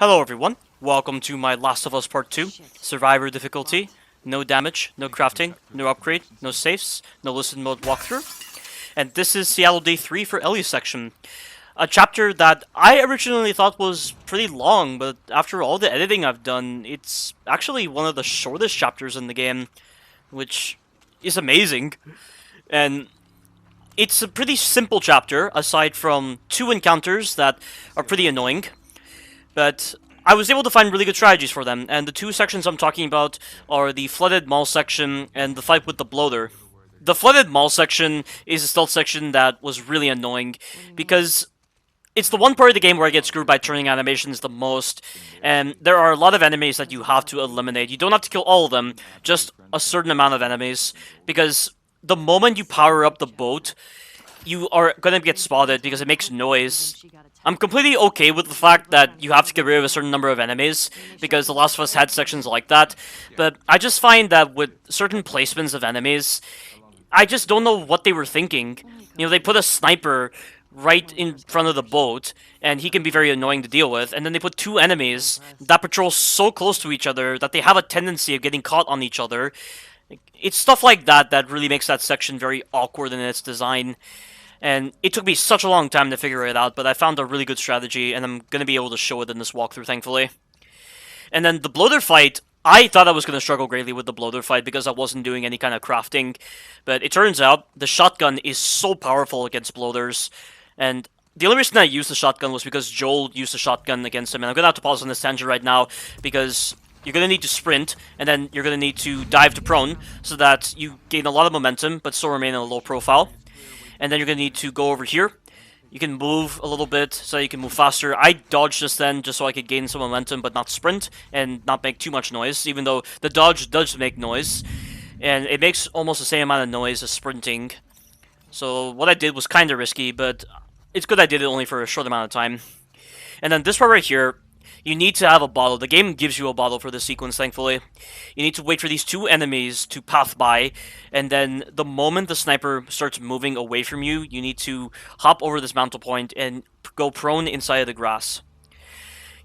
Hello everyone, welcome to my Last of Us Part 2, Survivor difficulty, no damage, no crafting, no upgrade, no safes, no listen mode walkthrough, and this is Seattle Day 3 for Ellie's section. A chapter that I originally thought was pretty long, but after all the editing I've done, it's actually one of the shortest chapters in the game, which is amazing. And it's a pretty simple chapter, aside from two encounters that are pretty annoying. But I was able to find really good strategies for them, and the two sections I'm talking about are the flooded mall section and the fight with the bloater. The flooded mall section is a stealth section that was really annoying, because it's the one part of the game where I get screwed by turning animations the most, and there are a lot of enemies that you have to eliminate. You don't have to kill all of them, just a certain amount of enemies, because the moment you power up the boat, you are gonna get spotted because it makes noise. I'm completely okay with the fact that you have to get rid of a certain number of enemies, because The Last of Us had sections like that, but I just find that with certain placements of enemies, I just don't know what they were thinking. You know, they put a sniper right in front of the boat, and he can be very annoying to deal with, and then they put two enemies that patrol so close to each other that they have a tendency of getting caught on each other. It's stuff like that that really makes that section very awkward in its design. And it took me such a long time to figure it out, but I found a really good strategy, and I'm going to be able to show it in this walkthrough, thankfully. And then the bloater fight, I thought I was going to struggle greatly with the bloater fight because I wasn't doing any kind of crafting. But it turns out the shotgun is so powerful against bloaters. And the only reason I used the shotgun was because Joel used the shotgun against him. And I'm going to have to pause on this tangent right now because you're going to need to sprint, and then you're going to need to dive to prone so that you gain a lot of momentum, but still remain in a low profile. And then you're going to need to go over here. You can move a little bit so you can move faster. I dodged just then just so I could gain some momentum but not sprint and not make too much noise, even though the dodge does make noise. And it makes almost the same amount of noise as sprinting. So what I did was kind of risky, but it's good I did it only for a short amount of time. And then this part right here, you need to have a bottle. The game gives you a bottle for this sequence, thankfully. You need to wait for these two enemies to pass by, and then the moment the sniper starts moving away from you, you need to hop over this mantle point and go prone inside of the grass.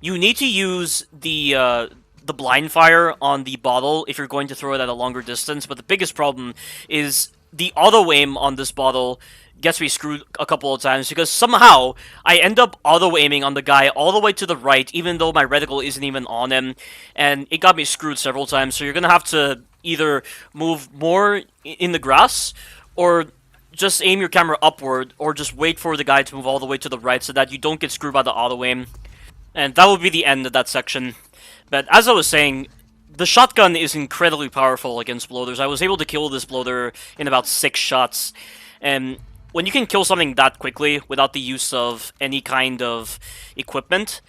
You need to use the blind fire on the bottle if you're going to throw it at a longer distance, but the biggest problem is the auto-aim on this bottle gets me screwed a couple of times because somehow I end up auto-aiming on the guy all the way to the right even though my reticle isn't even on him, and it got me screwed several times. So you're gonna have to either move more in the grass or just aim your camera upward, or just wait for the guy to move all the way to the right so that you don't get screwed by the auto-aim. And that will be the end of that section. But as I was saying, the shotgun is incredibly powerful against bloaters. I was able to kill this bloater in about 6 shots, and when you can kill something that quickly without the use of any kind of equipment,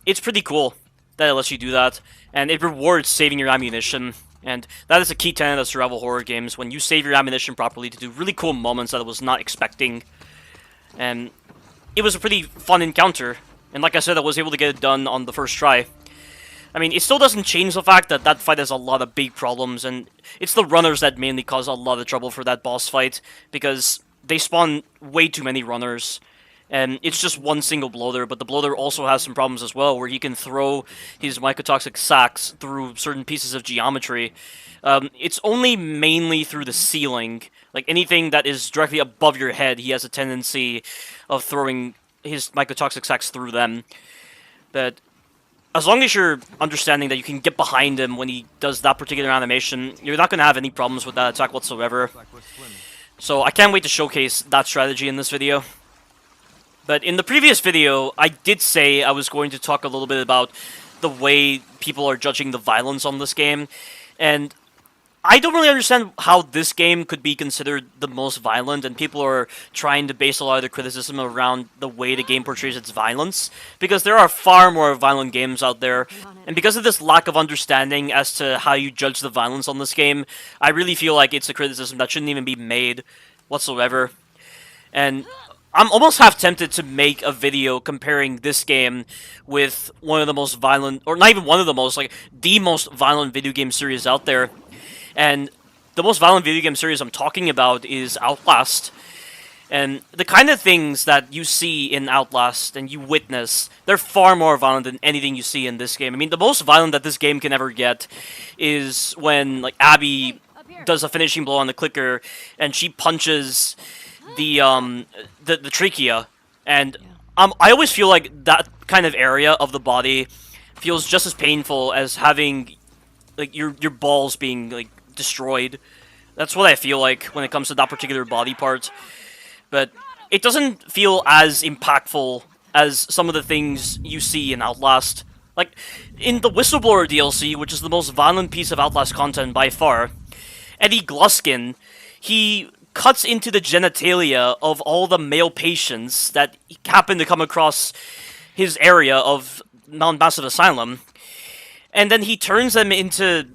it's pretty cool that it lets you do that, and it rewards saving your ammunition. And that is a key tenet of survival horror games, when you save your ammunition properly to do really cool moments that I was not expecting. And it was a pretty fun encounter, and like I said, I was able to get it done on the first try. I mean, it still doesn't change the fact that that fight has a lot of big problems, and it's the runners that mainly cause a lot of trouble for that boss fight, because they spawn way too many runners, and it's just one single bloater, but the bloater also has some problems as well, where he can throw his mycotoxic sacs through certain pieces of geometry. It's only mainly through the ceiling. Like, anything that is directly above your head, he has a tendency of throwing his mycotoxic sacs through them. But as long as you're understanding that you can get behind him when he does that particular animation, you're not going to have any problems with that attack whatsoever. So I can't wait to showcase that strategy in this video. But in the previous video, I did say I was going to talk a little bit about the way people are judging the violence on this game. And I don't really understand how this game could be considered the most violent, and people are trying to base a lot of their criticism around the way the game portrays its violence, because there are far more violent games out there, and because of this lack of understanding as to how you judge the violence on this game, I really feel like it's a criticism that shouldn't even be made whatsoever. And I'm almost half tempted to make a video comparing this game with one of the most violent, or not even one of the most, like, the most violent video game series out there. And the most violent video game series I'm talking about is Outlast. And the kind of things that you see in Outlast and you witness, they're far more violent than anything you see in this game. I mean, the most violent that this game can ever get is when, like, Abby does a finishing blow on the clicker and she punches the trachea. And I always feel like that kind of area of the body feels just as painful as having, like, your balls being, like, destroyed. That's what I feel like when it comes to that particular body part. But it doesn't feel as impactful as some of the things you see in Outlast. Like, in the Whistleblower DLC, which is the most violent piece of Outlast content by far, Eddie Gluskin, he cuts into the genitalia of all the male patients that happen to come across his area of Mount Massive Asylum, and then he turns them into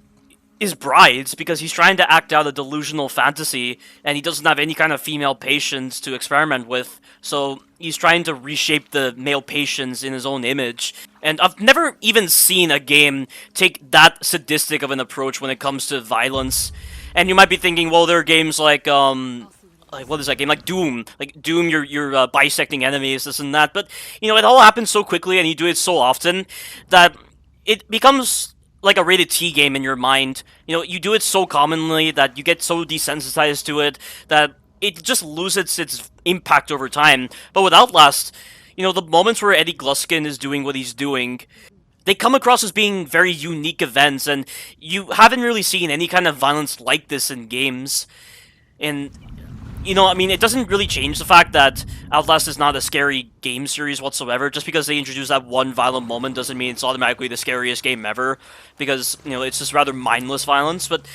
his brides because he's trying to act out a delusional fantasy and he doesn't have any kind of female patients to experiment with, so he's trying to reshape the male patients in his own image. And I've never even seen a game take that sadistic of an approach when it comes to violence. And you might be thinking, well, there are games like what is that game? Like Doom. Like Doom, you're bisecting enemies, this and that. But, you know, it all happens so quickly and you do it so often that it becomes like a rated T game in your mind. You know, you do it so commonly that you get so desensitized to it that it just loses its impact over time. But with Outlast, you know, the moments where Eddie Gluskin is doing what he's doing, they come across as being very unique events, and you haven't really seen any kind of violence like this in games. And, you know, I mean, it doesn't really change the fact that Outlast is not a scary game series whatsoever. Just because they introduce that one violent moment doesn't mean it's automatically the scariest game ever, because, you know, it's just rather mindless violence. But,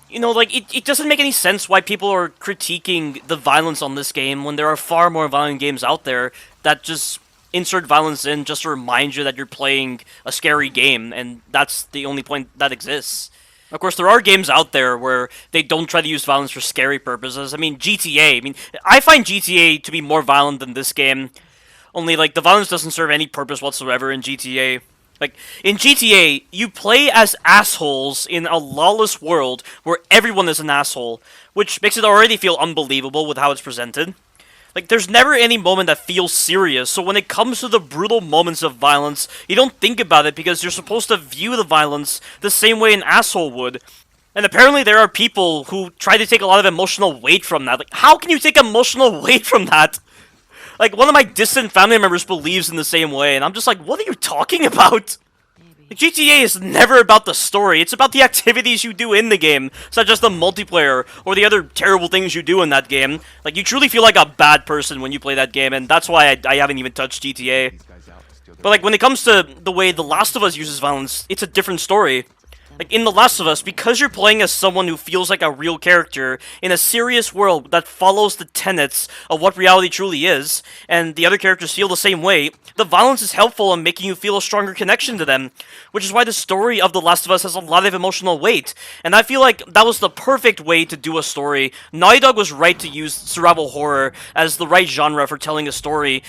you know, like, it doesn't make any sense why people are critiquing the violence on this game when there are far more violent games out there that just insert violence in just to remind you that you're playing a scary game, and that's the only point that exists. Of course, there are games out there where they don't try to use violence for scary purposes. I mean, GTA. I mean, I find GTA to be more violent than this game. Only, like, the violence doesn't serve any purpose whatsoever in GTA. Like, in GTA, you play as assholes in a lawless world where everyone is an asshole, which makes it already feel unbelievable with how it's presented. Like, there's never any moment that feels serious, so when it comes to the brutal moments of violence, you don't think about it because you're supposed to view the violence the same way an asshole would. And apparently there are people who try to take a lot of emotional weight from that. Like, how can you take emotional weight from that? Like, one of my distant family members believes in the same way, and I'm just like, what are you talking about? Like, GTA is never about the story, it's about the activities you do in the game, such as the multiplayer, or the other terrible things you do in that game. Like, you truly feel like a bad person when you play that game, and that's why I haven't even touched GTA. But, like, when it comes to the way The Last of Us uses violence, it's a different story. Like, in The Last of Us, because you're playing as someone who feels like a real character in a serious world that follows the tenets of what reality truly is, and the other characters feel the same way, the violence is helpful in making you feel a stronger connection to them, which is why the story of The Last of Us has a lot of emotional weight. And I feel like that was the perfect way to do a story. Naughty Dog was right to use survival horror as the right genre for telling a story,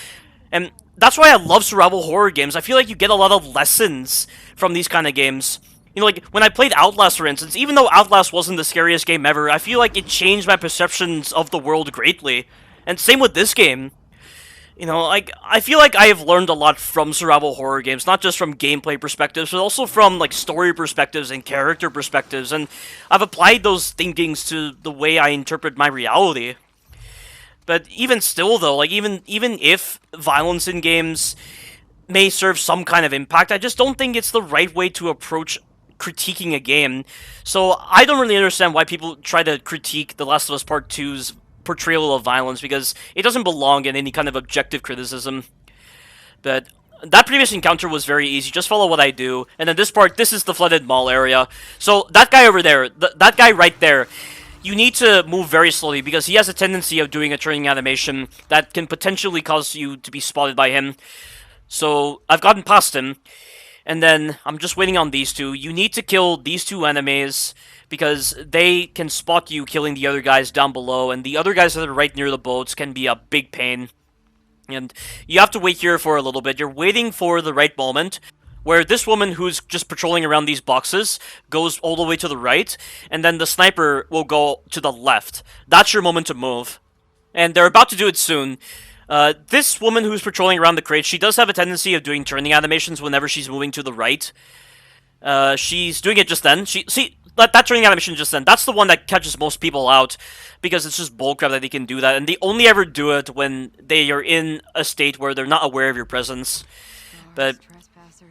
and that's why I love survival horror games. I feel like you get a lot of lessons from these kind of games. You know, like, when I played Outlast, for instance, even though Outlast wasn't the scariest game ever, I feel like it changed my perceptions of the world greatly. And same with this game. You know, like, I feel like I have learned a lot from survival horror games, not just from gameplay perspectives, but also from, like, story perspectives and character perspectives, and I've applied those thinkings to the way I interpret my reality. But even still, though, like, even if violence in games may serve some kind of impact, I just don't think it's the right way to approach critiquing a game. So I don't really understand why people try to critique The Last of Us Part 2's portrayal of violence, because it doesn't belong in any kind of objective criticism. But that previous encounter was very easy. Just follow what I do. And then this part, this is the flooded mall area. So that guy over there, that guy right there, you need to move very slowly because he has a tendency of doing a turning animation that can potentially cause you to be spotted by him. So I've gotten past him. And then, I'm just waiting on these two. You need to kill these two enemies, because they can spot you killing the other guys down below, and the other guys that are right near the boats can be a big pain. And you have to wait here for a little bit. You're waiting for the right moment, where this woman who's just patrolling around these boxes goes all the way to the right, and then the sniper will go to the left. That's your moment to move. and they're about to do it soon. This woman who's patrolling around the crate, she does have a tendency of doing turning animations whenever she's moving to the right. She's doing it just then. See, that turning animation just then, that's the one that catches most people out, because it's just bullcrap that they can do that, and they only ever do it when they are in a state where they're not aware of your presence. But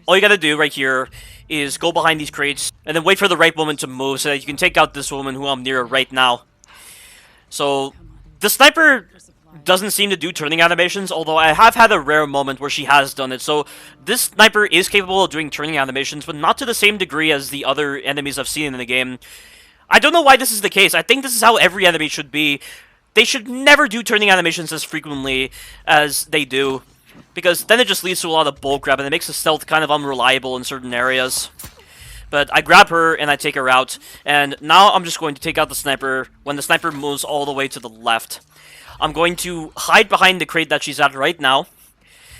all you gotta do right here is go behind these crates, and then wait for the right woman to move so that you can take out this woman who I'm near right now. So, the sniper doesn't seem to do turning animations, although I have had a rare moment where she has done it. So this sniper is capable of doing turning animations, but not to the same degree as the other enemies I've seen in the game. I don't know why this is the case. I think this is how every enemy should be. They should never do turning animations as frequently as they do, because then it just leads to a lot of bullcrap, and it makes the stealth kind of unreliable in certain areas. But I grab her, and I take her out, and now I'm just going to take out the sniper when the sniper moves all the way to the left. I'm going to hide behind the crate that she's at right now,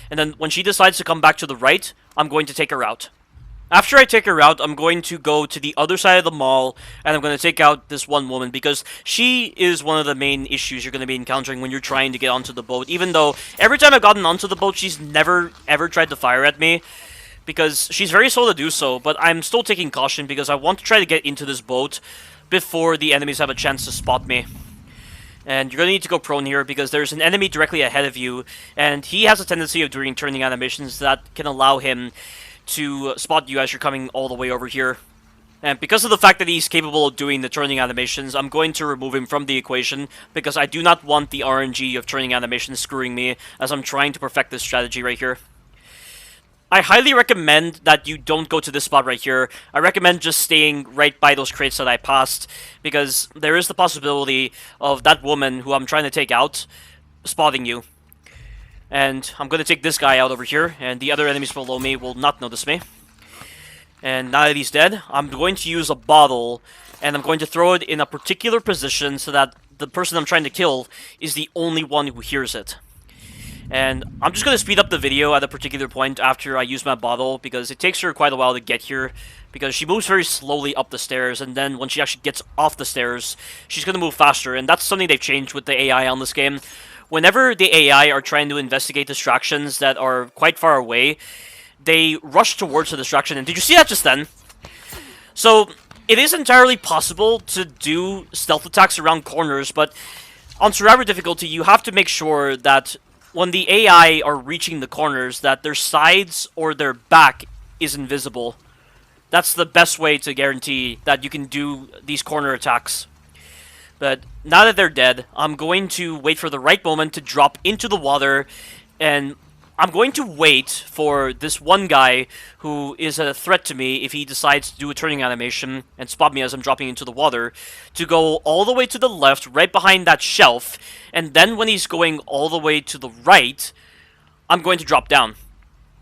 and then when she decides to come back to the right, I'm going to take her out. After I take her out, I'm going to go to the other side of the mall, and I'm going to take out this one woman, because she is one of the main issues you're going to be encountering when you're trying to get onto the boat, even though every time I've gotten onto the boat, she's never ever tried to fire at me, because she's very slow to do so, but I'm still taking caution because I want to try to get into this boat before the enemies have a chance to spot me. And you're going to need to go prone here because there's an enemy directly ahead of you, and he has a tendency of doing turning animations that can allow him to spot you as you're coming all the way over here. And because of the fact that he's capable of doing the turning animations, I'm going to remove him from the equation because I do not want the RNG of turning animations screwing me as I'm trying to perfect this strategy right here. I highly recommend that you don't go to this spot right here. I recommend just staying right by those crates that I passed, because there is the possibility of that woman who I'm trying to take out spotting you. And I'm going to take this guy out over here, and the other enemies below me will not notice me. And now that he's dead, I'm going to use a bottle, and I'm going to throw it in a particular position so that the person I'm trying to kill is the only one who hears it. And I'm just going to speed up the video at a particular point after I use my bottle, because it takes her quite a while to get here, because she moves very slowly up the stairs, and then when she actually gets off the stairs, she's going to move faster, and that's something they've changed with the AI on this game. Whenever the AI are trying to investigate distractions that are quite far away, they rush towards the distraction, and did you see that just then? So, it is entirely possible to do stealth attacks around corners, but on survivor difficulty, you have to make sure that when the AI are reaching the corners, that their sides or their back is invisible. That's the best way to guarantee that you can do these corner attacks. But now that they're dead, I'm going to wait for the right moment to drop into the water, and I'm going to wait for this one guy who is a threat to me if he decides to do a turning animation and spot me as I'm dropping into the water, to go all the way to the left, right behind that shelf, and then when he's going all the way to the right, I'm going to drop down.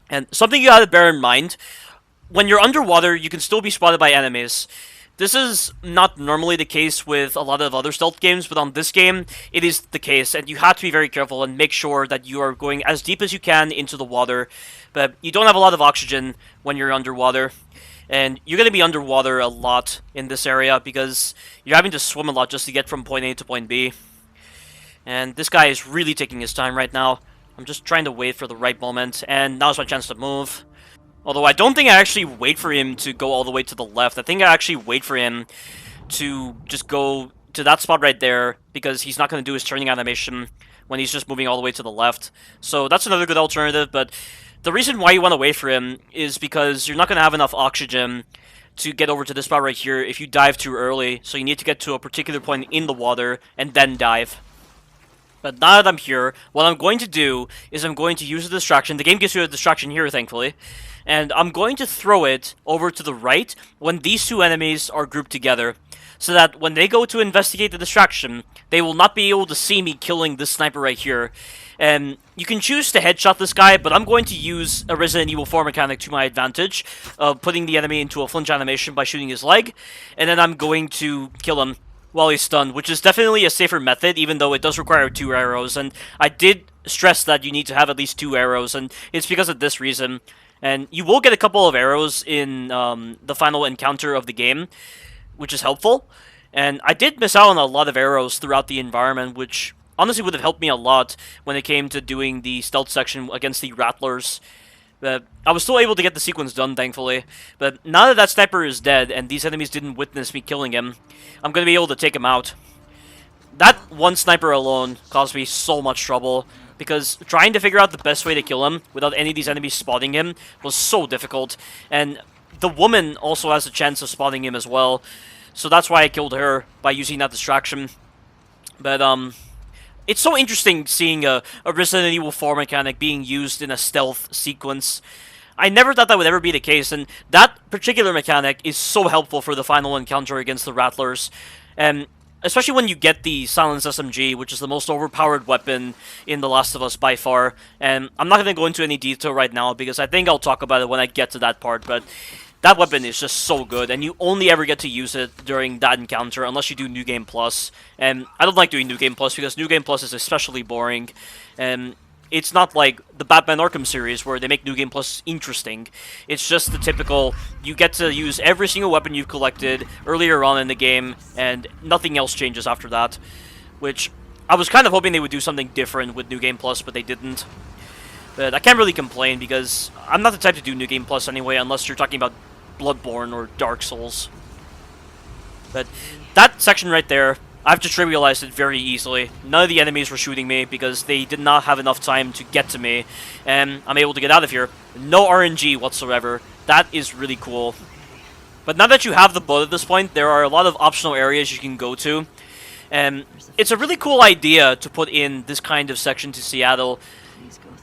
And something you gotta bear in mind, when you're underwater, you can still be spotted by enemies. This is not normally the case with a lot of other stealth games, but on this game, it is the case, and you have to be very careful and make sure that you are going as deep as you can into the water, but you don't have a lot of oxygen when you're underwater, and you're going to be underwater a lot in this area because you're having to swim a lot just to get from point A to point B. And this guy is really taking his time right now. I'm just trying to wait for the right moment, and now's my chance to move. Although I don't think I actually wait for him to go all the way to the left. I think I actually wait for him to just go to that spot right there, because he's not going to do his turning animation when he's just moving all the way to the left. So that's another good alternative, but the reason why you want to wait for him is because you're not going to have enough oxygen to get over to this spot right here if you dive too early. So you need to get to a particular point in the water and then dive. But now that I'm here, what I'm going to do is I'm going to use a distraction. The game gives you a distraction here, thankfully. And I'm going to throw it over to the right when these two enemies are grouped together, so that when they go to investigate the distraction, they will not be able to see me killing this sniper right here. And you can choose to headshot this guy, but I'm going to use a Resident Evil 4 mechanic to my advantage, of putting the enemy into a flinch animation by shooting his leg, and then I'm going to kill him while he's stunned, which is definitely a safer method, even though it does require 2 arrows, and I did stress that you need to have at least 2 arrows, and it's because of this reason. And you will get a couple of arrows in the final encounter of the game, which is helpful. And I did miss out on a lot of arrows throughout the environment, which honestly would have helped me a lot when it came to doing the stealth section against the Rattlers. But I was still able to get the sequence done, thankfully. But now that that sniper is dead, and these enemies didn't witness me killing him, I'm going to be able to take him out. That one sniper alone caused me so much trouble, because trying to figure out the best way to kill him without any of these enemies spotting him was so difficult. And the woman also has a chance of spotting him as well, so that's why I killed her, by using that distraction. But, it's so interesting seeing a Resident Evil 4 mechanic being used in a stealth sequence. I never thought that would ever be the case, and that particular mechanic is so helpful for the final encounter against the Rattlers. And especially when you get the Silenced SMG, which is the most overpowered weapon in The Last of Us by far. And I'm not going to go into any detail right now, because I think I'll talk about it when I get to that part, but that weapon is just so good, and you only ever get to use it during that encounter unless you do New Game Plus. And I don't like doing New Game Plus because New Game Plus is especially boring, and it's not like the Batman Arkham series where they make New Game Plus interesting. It's just the typical, you get to use every single weapon you've collected earlier on in the game, and nothing else changes after that. Which, I was kind of hoping they would do something different with New Game Plus, but they didn't. But I can't really complain because I'm not the type to do New Game Plus anyway, unless you're talking about Bloodborne or Dark Souls. But that section right there, I've just trivialized it very easily. None of the enemies were shooting me because they did not have enough time to get to me, and I'm able to get out of here. No RNG whatsoever. That is really cool. But now that you have the boat at this point, there are a lot of optional areas you can go to, and it's a really cool idea to put in this kind of section to Seattle.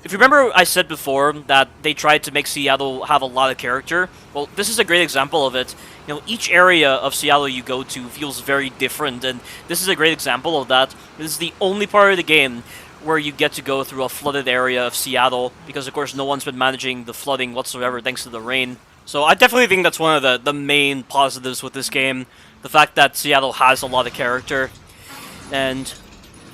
If you remember, I said before that they tried to make Seattle have a lot of character. Well, this is a great example of it. You know, each area of Seattle you go to feels very different, and this is a great example of that. This is the only part of the game where you get to go through a flooded area of Seattle, because of course no one's been managing the flooding whatsoever thanks to the rain. So I definitely think that's one of the main positives with this game, the fact that Seattle has a lot of character. And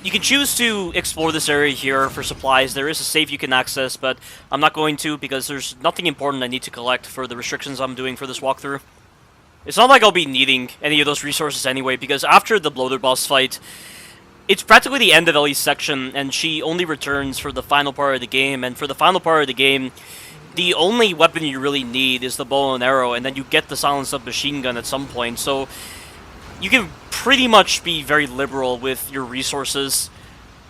you can choose to explore this area here for supplies. There is a safe you can access, but I'm not going to because there's nothing important I need to collect for the restrictions I'm doing for this walkthrough. It's not like I'll be needing any of those resources anyway, because after the bloater boss fight, it's practically the end of Ellie's section, and she only returns for the final part of the game, and for the final part of the game, the only weapon you really need is the bow and arrow, and then you get the silenced submachine gun at some point, so you can pretty much be very liberal with your resources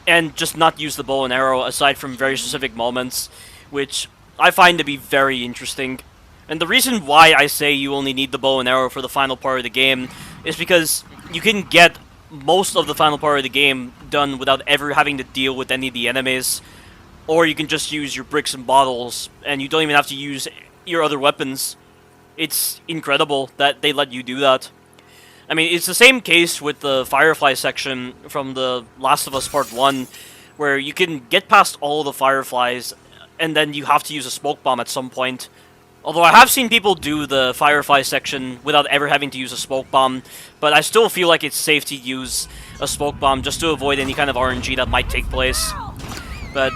and just not use the bow and arrow aside from very specific moments, which I find to be very interesting. And the reason why I say you only need the bow and arrow for the final part of the game is because you can get most of the final part of the game done without ever having to deal with any of the enemies, or you can just use your bricks and bottles and you don't even have to use your other weapons. It's incredible that they let you do that. I mean, it's the same case with the Firefly section from The Last of Us Part 1, where you can get past all the Fireflies, and then you have to use a smoke bomb at some point. Although I have seen people do the Firefly section without ever having to use a smoke bomb, but I still feel like it's safe to use a smoke bomb just to avoid any kind of RNG that might take place. But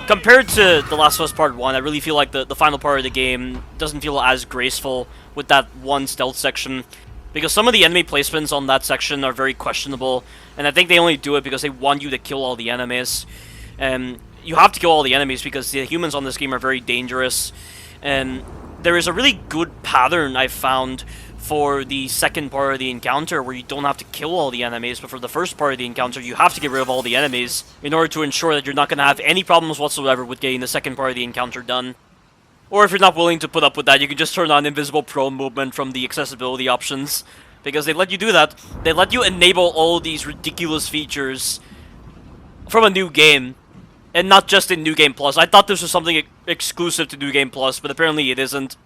compared to The Last of Us Part 1, I really feel like the final part of the game doesn't feel as graceful with that one stealth section, because some of the enemy placements on that section are very questionable, and I think they only do it because they want you to kill all the enemies. And you have to kill all the enemies because the humans on this game are very dangerous, and there is a really good pattern I've found for the second part of the encounter where you don't have to kill all the enemies, but for the first part of the encounter you have to get rid of all the enemies in order to ensure that you're not going to have any problems whatsoever with getting the second part of the encounter done. Or if you're not willing to put up with that, you can just turn on invisible prone movement from the accessibility options, because they let you do that. They let you enable all these ridiculous features from a new game, and not just in New Game Plus. I thought this was something exclusive to New Game Plus, but apparently it isn't.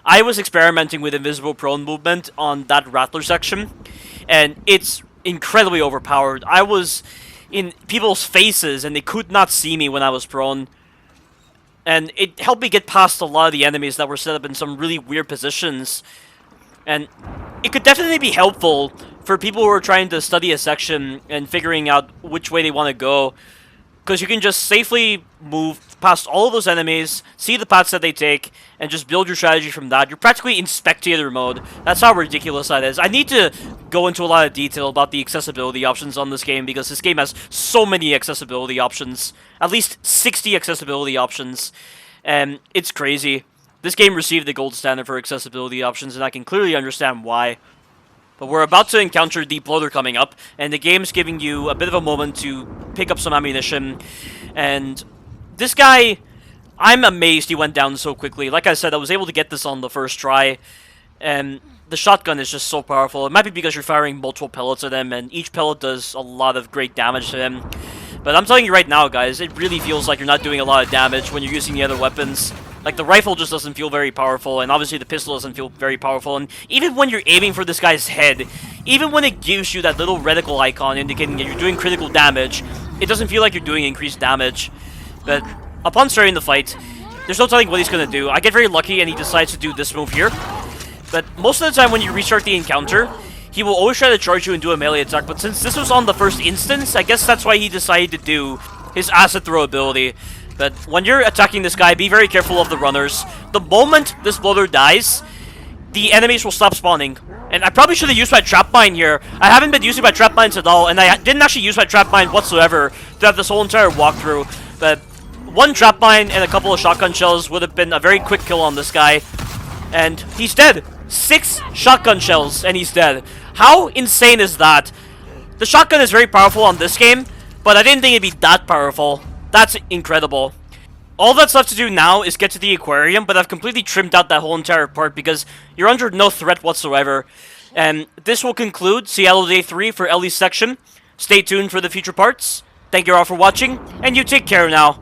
I was experimenting with invisible prone movement on that Rattler section, and it's incredibly overpowered. I was in people's faces, and they could not see me when I was prone. And it helped me get past a lot of the enemies that were set up in some really weird positions. And it could definitely be helpful for people who are trying to study a section and figuring out which way they want to go, because you can just safely move past all of those enemies, see the paths that they take, and just build your strategy from that. You're practically in spectator mode. That's how ridiculous that is. I need to go into a lot of detail about the accessibility options on this game, because this game has so many accessibility options. At least 60 accessibility options. And it's crazy. This game received the gold standard for accessibility options, and I can clearly understand why. But we're about to encounter Deep Loader coming up, and the game's giving you a bit of a moment to pick up some ammunition. And this guy, I'm amazed he went down so quickly. Like I said, I was able to get this on the first try, and the shotgun is just so powerful. It might be because you're firing multiple pellets at him, and each pellet does a lot of great damage to him. But I'm telling you right now, guys, it really feels like you're not doing a lot of damage when you're using the other weapons. Like, the rifle just doesn't feel very powerful, and obviously the pistol doesn't feel very powerful, and even when you're aiming for this guy's head, even when it gives you that little reticle icon indicating that you're doing critical damage, it doesn't feel like you're doing increased damage. But upon starting the fight, there's no telling what he's going to do. I get very lucky, and he decides to do this move here. But most of the time when you restart the encounter, he will always try to charge you and do a melee attack, but since this was on the first instance, I guess that's why he decided to do his acid throw ability. But when you're attacking this guy, be very careful of the runners. The moment this bloater dies, the enemies will stop spawning. And I probably should have used my trap mine here. I haven't been using my trap mines at all, and I didn't actually use my trap mine whatsoever to have this whole entire walkthrough. But one trap mine and a couple of shotgun shells would have been a very quick kill on this guy. And he's dead. 6 shotgun shells, and he's dead. How insane is that? The shotgun is very powerful on this game, but I didn't think it'd be that powerful. That's incredible. All that's left to do now is get to the aquarium, but I've completely trimmed out that whole entire part because you're under no threat whatsoever. And this will conclude Seattle Day 3 for Ellie's section. Stay tuned for the future parts. Thank you all for watching, and you take care now.